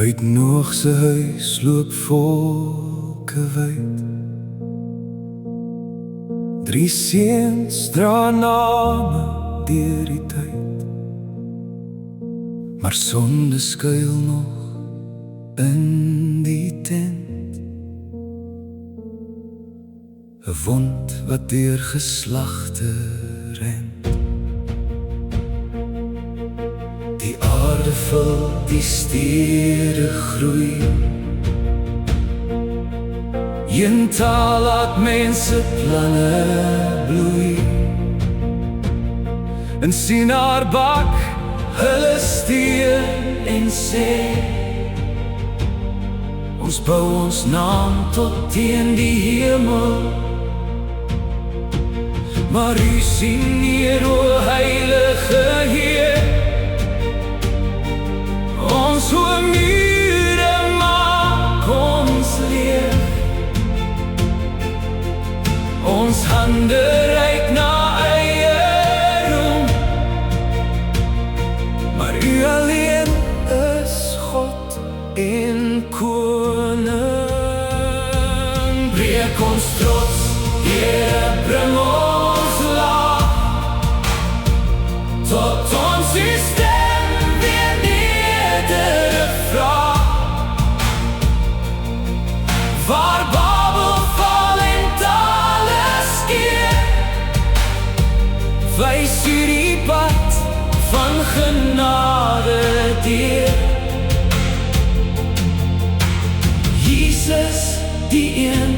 Uit Noag se huis loop volke wyd. 3 seuns dra name deur die tyd, maar sonde skuil nog in die tent. 'n wond wat deur geslagte rent. Die aarde vul, die stede groei. Een taal laat mense planne bloei. En sien haar bak hulle steen en sê: ons bou ons naam tot teen die hemel. Maar u sien neer, o heilige Heer, ons hoë mure maak ons leeg. Ons hande reik na eie roem, maar u alleen is God en koning. Breek ons trots, Here, bring ons laag, tot ons u stem weer nederig vraag. Waar Babel val en tale skeer, wys u die pad van genade deur. Jesus, die een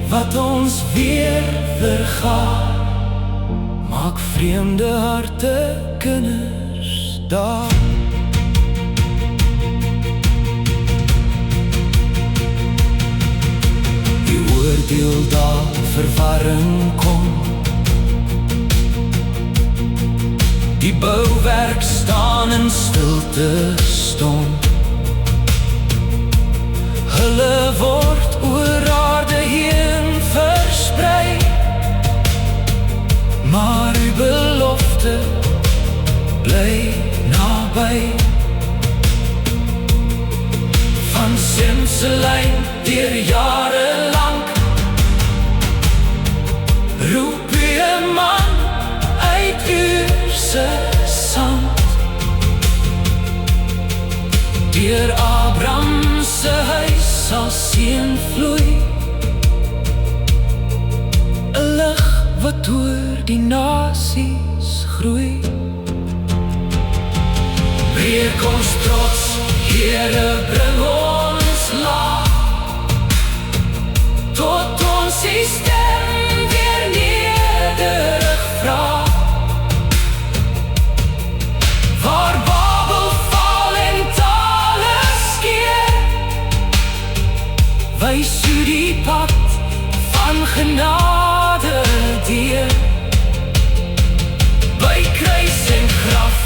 wat ons weer vergaan, maak vreemde harte kinders daar. Die oordeel daar verwarring kom, die bouwerk staan in stilte stom. Hulle word oor aarde heen versprei, maar uw belofte bly naby. Van Simselyn deur jare lang roep u 'n man uit Uurse sand. Deur Abraham se huis sal seën vloei, 'n lig wat oor die nasies groei. Breek ons trots, Here, bring ons laag, tot ons die stem weer nederig vraag. Waar Babel val en tale skeer, wys u die pad van genade deur. By kruis en graf,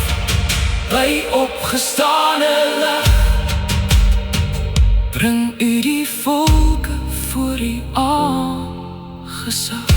by opgestane lig, bring u die volke voor u aangesig.